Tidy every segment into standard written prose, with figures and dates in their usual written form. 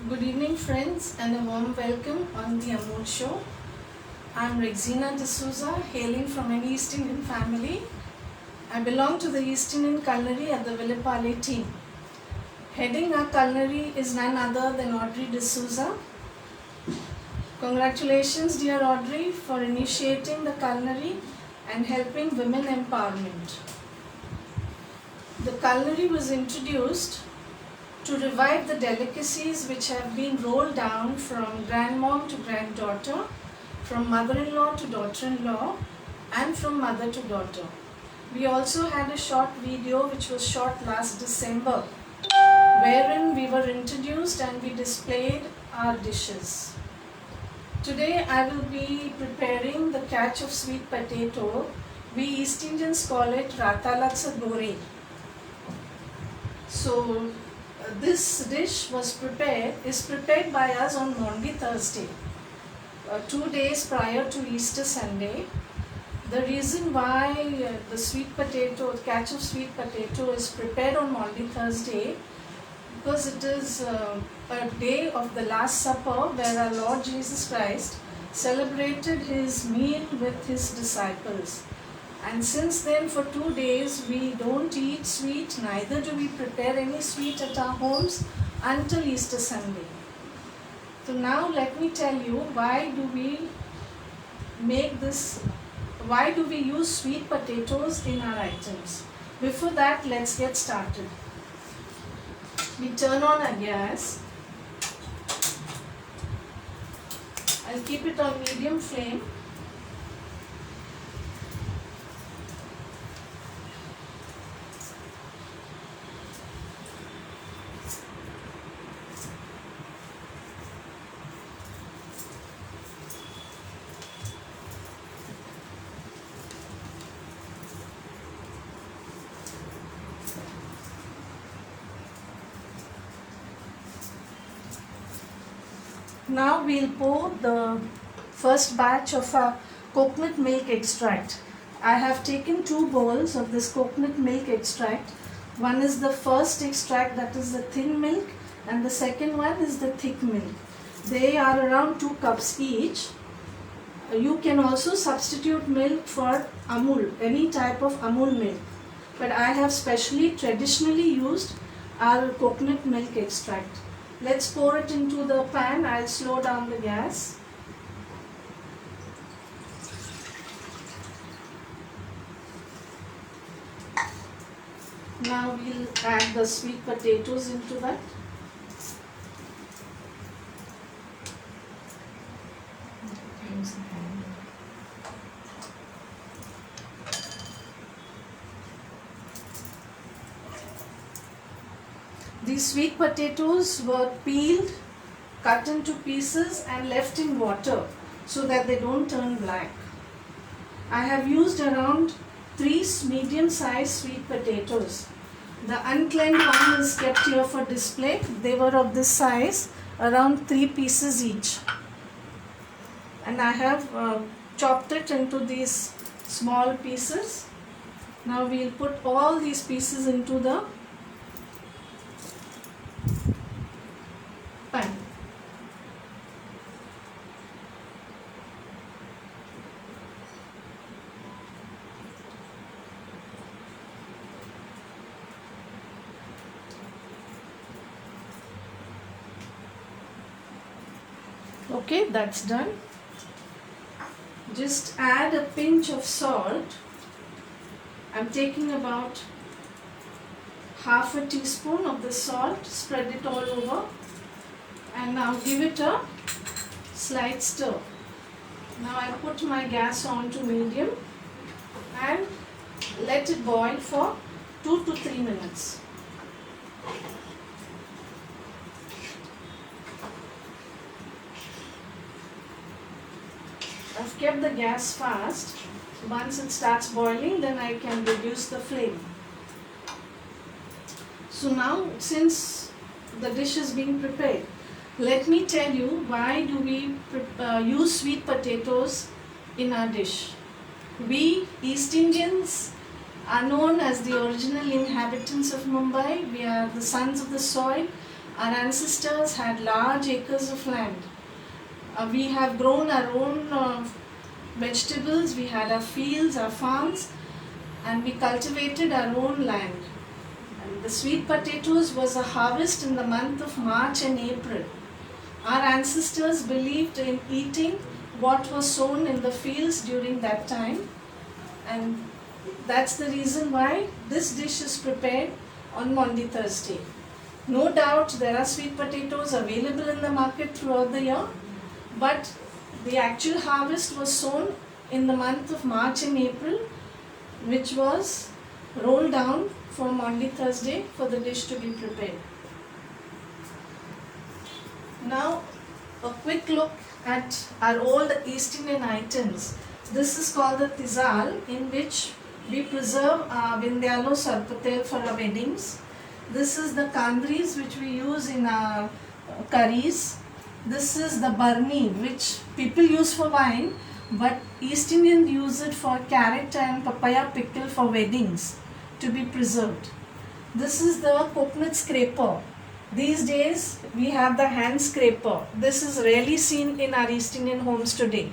Good evening, friends, and a warm welcome on the Amol Show. I'm Rexina D'Souza, hailing from an East Indian family. I belong to the East Indian Culinary at the Villapale team. Heading our culinary is none other than Audrey D'Souza. Congratulations, dear Audrey, for initiating the culinary and helping women empowerment. The culinary was introduced to revive the delicacies which have been rolled down from grandmom to granddaughter, from mother-in-law to daughter-in-law, and from mother to daughter. We also had a short video which was shot last December, wherein we were introduced and we displayed our dishes. Today I will be preparing the catch of sweet potato. We East Indians call it Ratalatsa Gore. So this dish is prepared by us on Maundy Thursday, 2 days prior to Easter Sunday. The reason why the catch of sweet potato is prepared on Maundy Thursday, because it is a day of the Last Supper where our Lord Jesus Christ celebrated his meal with his disciples. And since then, for 2 days, we don't eat sweet, neither do we prepare any sweet at our homes until Easter Sunday. So now let me tell you, why do we use sweet potatoes in our items? Before that, let's get started. We turn on our gas. I'll keep it on medium flame. Now we'll pour the first batch of our coconut milk extract. I have taken 2 bowls of this coconut milk extract. One is the first extract, that is the thin milk, and the second one is the thick milk. They are around 2 cups each. You can also substitute milk for Amul, any type of Amul milk. But I have traditionally used our coconut milk extract. Let's pour it into the pan. I'll slow down the gas. Now we'll add the sweet potatoes into that. These sweet potatoes were peeled, cut into pieces and left in water so that they don't turn black. I have used around 3 medium-sized sweet potatoes. The unclaimed one is kept here for display. They were of this size, around 3 pieces each. And I have chopped it into these small pieces. Now we'll put all these pieces into the pan. Okay, that's done. Just add a pinch of salt. I'm taking about half a teaspoon of the salt, spread it all over, and now give it a slight stir. Now I put my gas on to medium and let it boil for 2 to 3 minutes. I've kept the gas fast. Once it starts boiling, then I can reduce the flame. So now, since the dish is being prepared, let me tell you why do we use sweet potatoes in our dish. We East Indians are known as the original inhabitants of Mumbai. We are the sons of the soil. Our ancestors had large acres of land. We have grown our own vegetables, we had our fields, our farms, and we cultivated our own land. And the sweet potatoes was a harvest in the month of March and April. Our ancestors believed in eating what was sown in the fields during that time, and that's the reason why this dish is prepared on Maundy Thursday. No doubt there are sweet potatoes available in the market throughout the year, but the actual harvest was sown in the month of March and April, which was rolled down for Maundy Thursday for the dish to be prepared. Now, a quick look at our old East Indian items. This is called the tizal, in which we preserve Vindyalo Sarpatel for our weddings. This is the kandris, which we use in our curries. This is the barni, which people use for wine, but East Indians use it for carrot and papaya pickle for weddings to be preserved. This is the coconut scraper. These days we have the hand scraper. This is rarely seen in our East Indian homes today.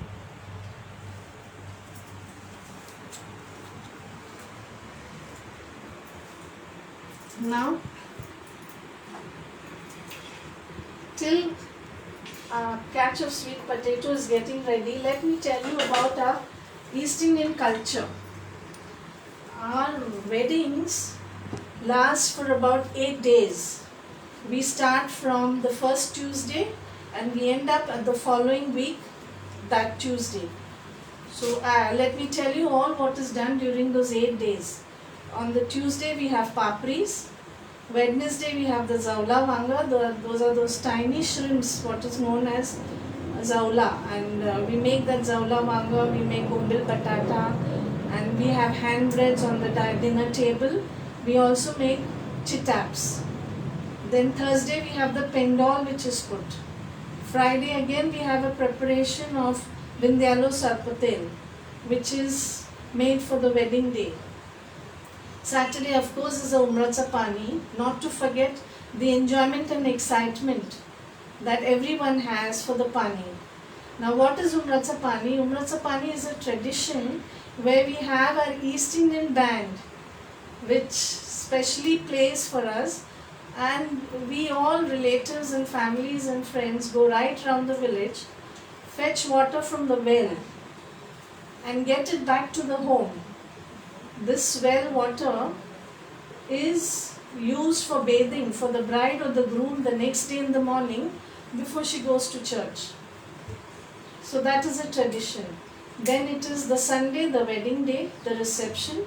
Now, till catch of sweet potato is getting ready, let me tell you about our East Indian culture. Our weddings last for about 8 days. We start from the first Tuesday and we end up at the following week, that Tuesday. So let me tell you all what is done during those 8 days. On the Tuesday we have papris. Wednesday we have the zaula vanga. Those are those tiny shrimps, what is known as zaula, and we make that zaula vanga. We make bombil patata, and we have hand breads on the dinner table. We also make chitaps. Then Thursday we have the pendol, which is put. Friday again we have a preparation of Vindyalo Sarpatel, which is made for the wedding day. Saturday, of course, is a Umratsa Pani, not to forget the enjoyment and excitement that everyone has for the Pani. Now, what is Umratsa Pani? Umratsa Pani is a tradition where we have our East Indian band, which specially plays for us, and we all, relatives and families and friends, go right around the village, fetch water from the well and get it back to the home. This well water is used for bathing for the bride or the groom the next day in the morning before she goes to church. So that is a tradition. Then it is the Sunday, the wedding day, the reception.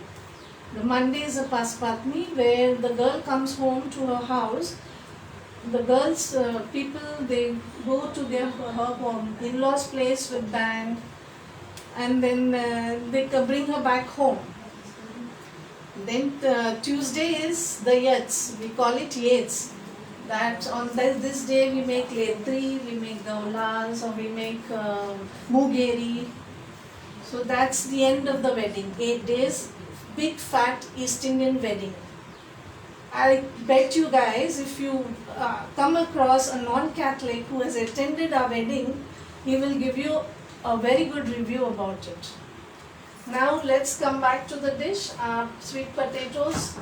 The Monday is a Paspatni, where the girl comes home to her house. The girls, people, they go to her in-laws' place with band, and then they bring her back home. Then Tuesday is the Yats, we call it Yates. That on this day we make ledri, we make gaulas, or we make mugeri. So that's the end of the wedding. 8 days, big fat East Indian wedding. I bet you guys, if you come across a non-Catholic who has attended our wedding, he will give you a very good review about it. Now let's come back to the dish. Sweet potatoes,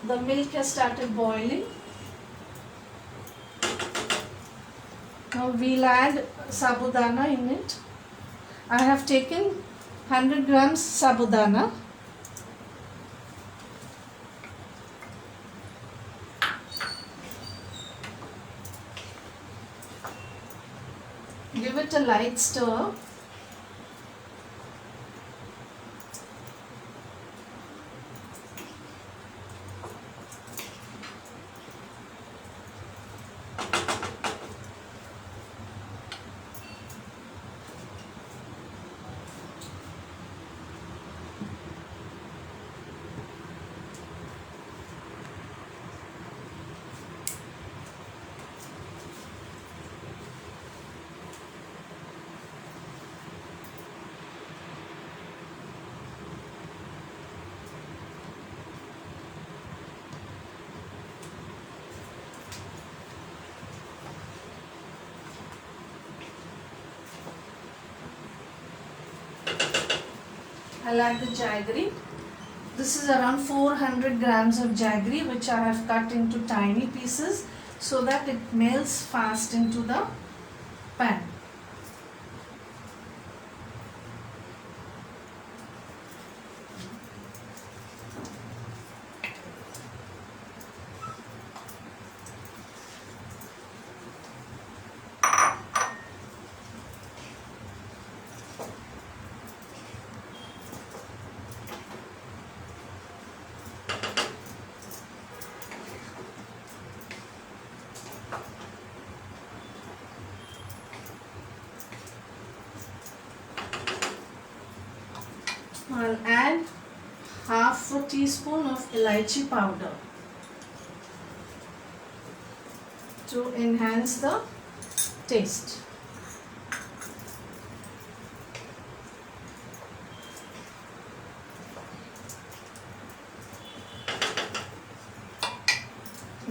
the milk has started boiling. Now we'll add sabudana in it. I have taken 100 grams sabudana. Give it a light stir. I'll add the jaggery. This is around 400 grams of jaggery which I have cut into tiny pieces so that it melts fast into the pan. I'll add half a teaspoon of elaichi powder to enhance the taste.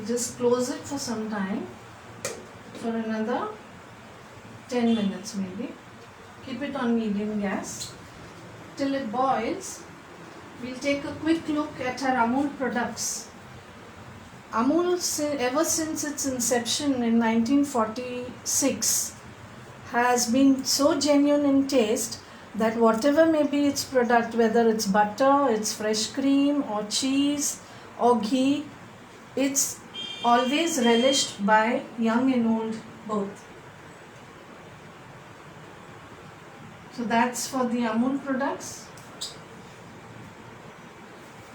Just close it for some time, for another 10 minutes maybe. Keep it on medium gas till it boils. We'll take a quick look at our Amul products. Amul, ever since its inception in 1946, has been so genuine in taste that whatever may be its product, whether it's butter, it's fresh cream or cheese or ghee, it's always relished by young and old both. So that's for the Amul products.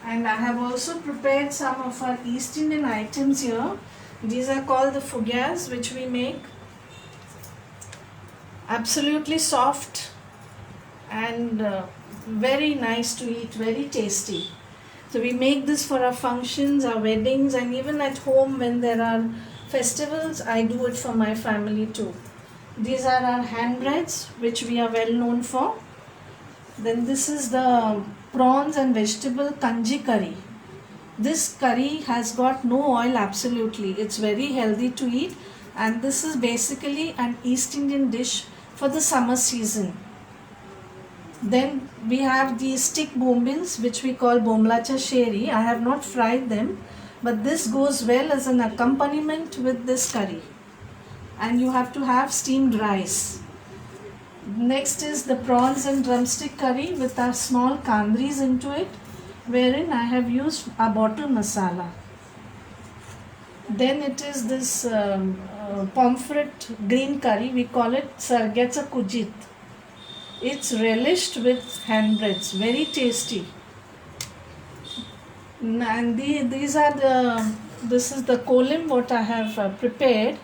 And I have also prepared some of our East Indian items here. These are called the fugyas, which we make. Absolutely soft and very nice to eat, very tasty. So we make this for our functions, our weddings, and even at home when there are festivals, I do it for my family too. These are our hand breads, which we are well known for. Then this is the prawns and vegetable kanji curry. This curry has got no oil absolutely. It's very healthy to eat, and this is basically an East Indian dish for the summer season. Then we have the stick bombils, which we call bomlacha sheri. I have not fried them, but this goes well as an accompaniment with this curry. And you have to have steamed rice. Next is the prawns and drumstick curry with our small kandris into it, wherein I have used a bottle masala. Then it is this pomfret green curry, we call it sargetsa kujit. It's relished with hand breads, very tasty. And this is the kolim what I have prepared.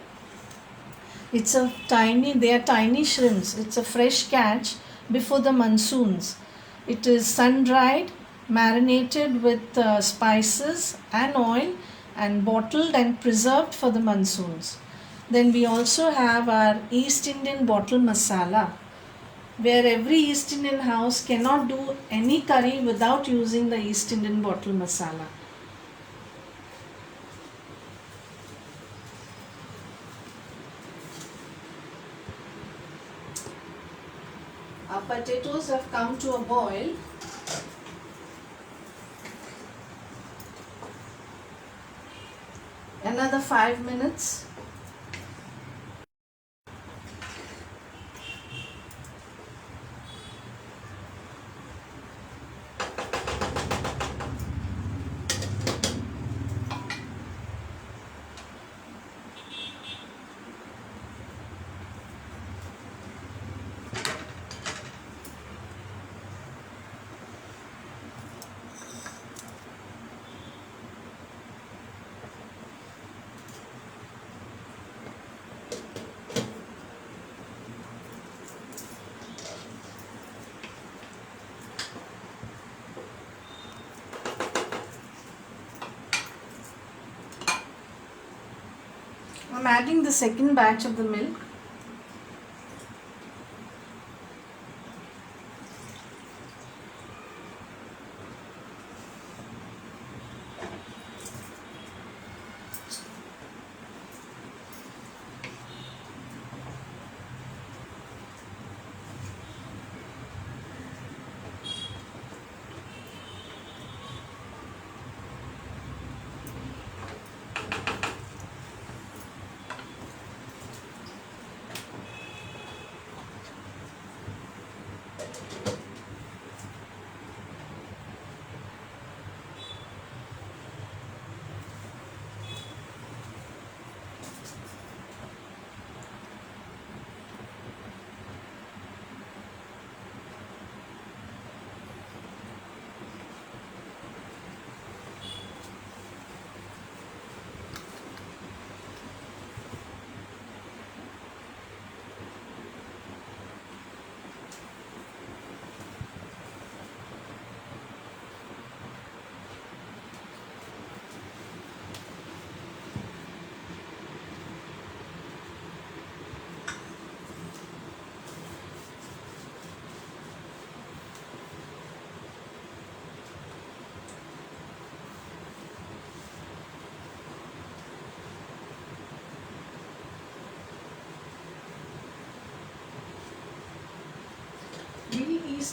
They are tiny shrimps. It's a fresh catch before the monsoons. It is sun-dried, marinated with spices and oil, and bottled and preserved for the monsoons. Then we also have our East Indian bottle masala, where every East Indian house cannot do any curry without using the East Indian bottle masala. Our potatoes have come to a boil. Another 5 minutes. I'm adding the second batch of the milk.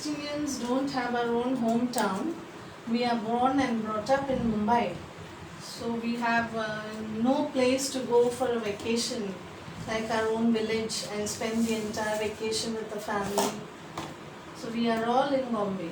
East Indians don't have our own hometown. We are born and brought up in Mumbai. So we have no place to go for a vacation like our own village and spend the entire vacation with the family. So we are all in Bombay.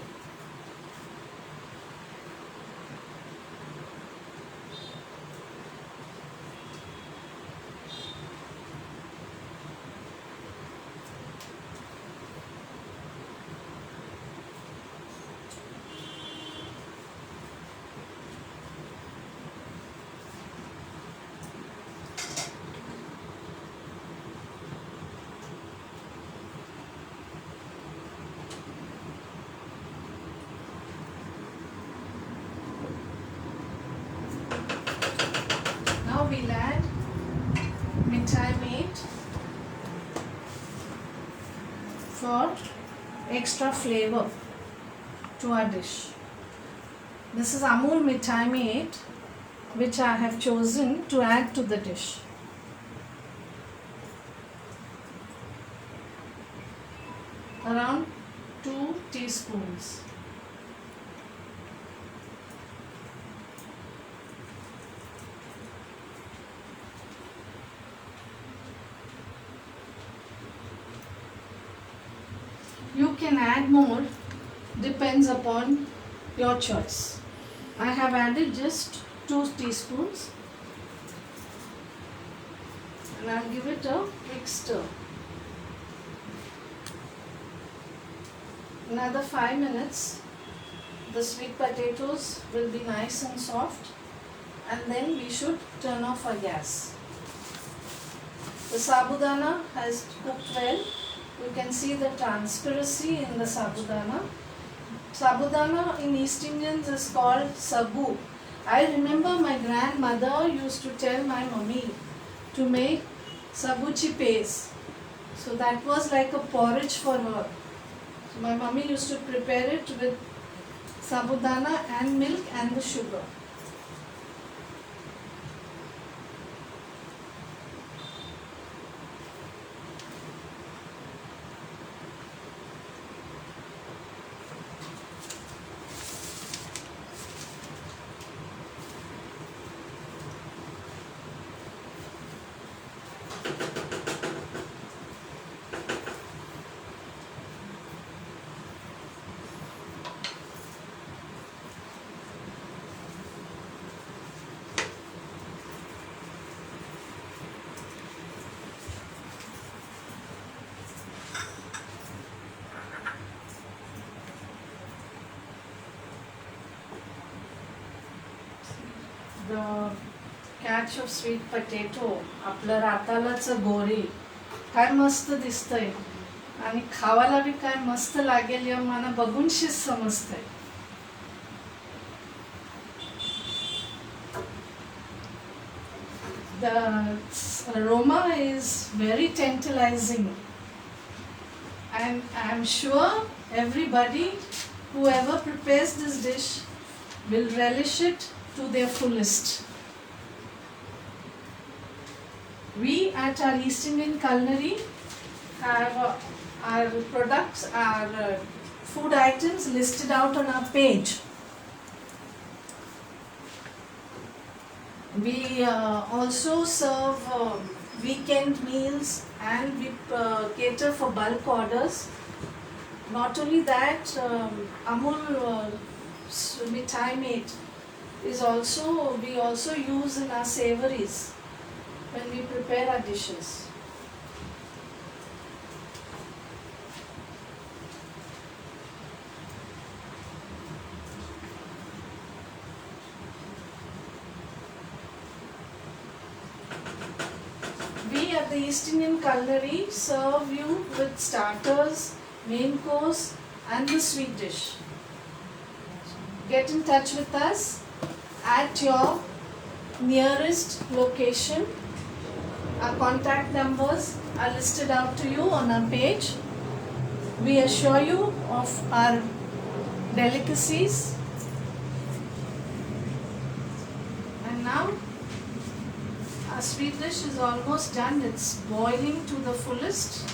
Now we'll add mithai mate for extra flavor to our dish. This is Amul mithai mate which I have chosen to add to the dish. Around 2 teaspoons. You can add more, depends upon your choice. I have added just 2 teaspoons and I'll give it a quick stir. Another 5 minutes, the sweet potatoes will be nice and soft, and then we should turn off our gas. The sabudana has cooked well. You can see the transparency in the sabudana. Sabudana in East Indians is called sagu. I remember my grandmother used to tell my mummy to make sagu chipes. So that was like a porridge for her. So my mummy used to prepare it with sabudana and milk and the sugar. The catch of sweet potato, आपलं रातालाचं गोरी काय मस्त दिसतंय आणि खावायला B काय मस्त लागेल या मला बघूनशीच समजतंय. The aroma is very tantalizing, and I am sure everybody, whoever prepares this dish, will relish it to their fullest. We at our East Indian Culinary have our products, our food items listed out on our page. We also serve weekend meals, and we cater for bulk orders. Not only that, Amul mithai mate is also, we also use in our savories when we prepare our dishes. We at the East Indian Culinary serve you with starters, main course and the sweet dish. Get in touch with us at your nearest location. Our contact numbers are listed out to you on our page. We assure you of our delicacies. And now our sweet dish is almost done. It's boiling to the fullest.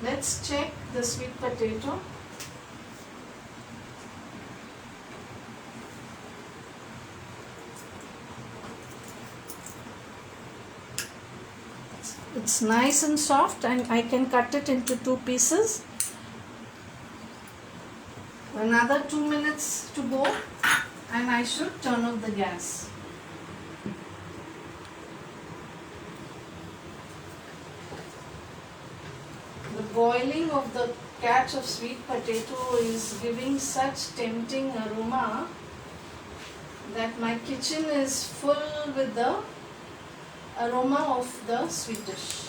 Let's check the sweet potato. It's nice and soft, and I can cut it into 2 pieces. Another 2 minutes to go, and I should turn off the gas. The boiling of the catch of sweet potato is giving such tempting aroma that my kitchen is full with the aroma of the sweet dish.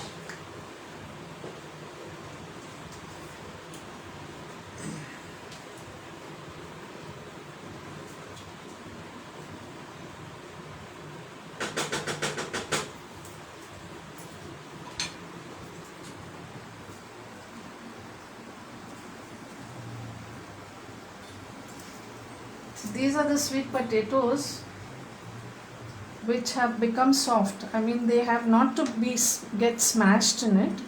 These are the sweet potatoes which have become soft. I mean, they have not to get smashed in it.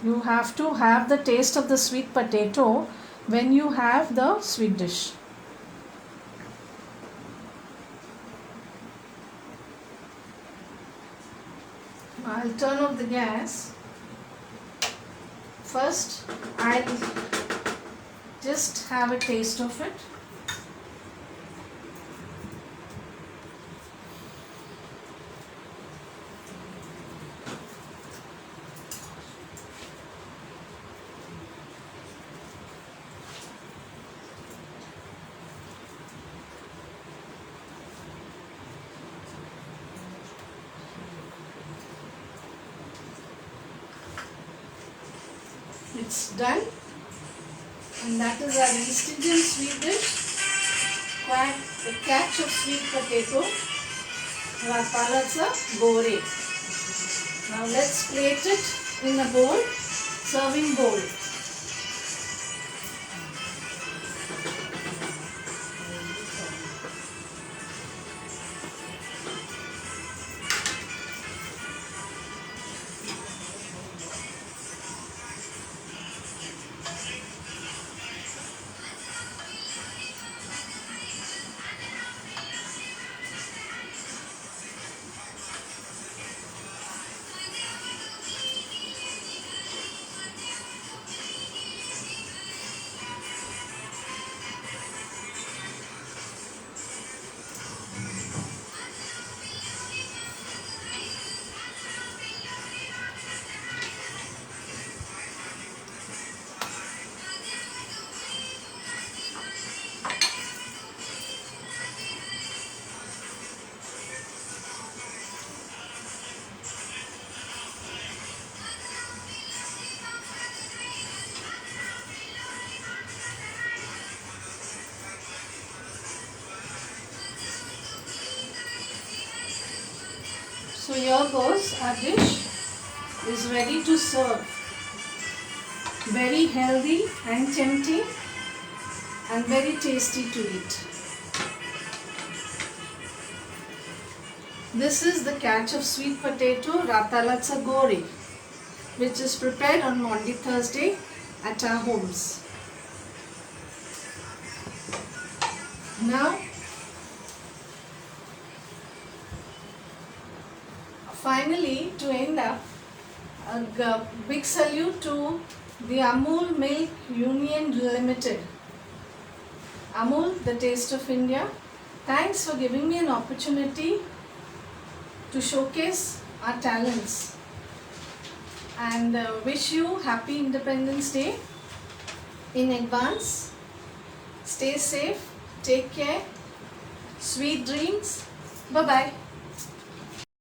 You have to have the taste of the sweet potato when you have the sweet dish. I'll turn off the gas. First, I'll just have a taste of it. It's done, and that is our East Indian sweet dish, the catch of sweet potato, Ratalacha Gore. Now let's plate it in a bowl, serving bowl. So here goes, our dish is ready to serve. Very healthy and tempting and very tasty to eat. This is the catch of sweet potato Ratalacha Gore, which is prepared on Maundy Thursday at our homes. Now, finally, to end up, a big salute to the Amul Milk Union Limited. Amul, the taste of India. Thanks for giving me an opportunity to showcase our talents, and wish you happy Independence Day in advance. Stay safe, take care, sweet dreams. Bye bye.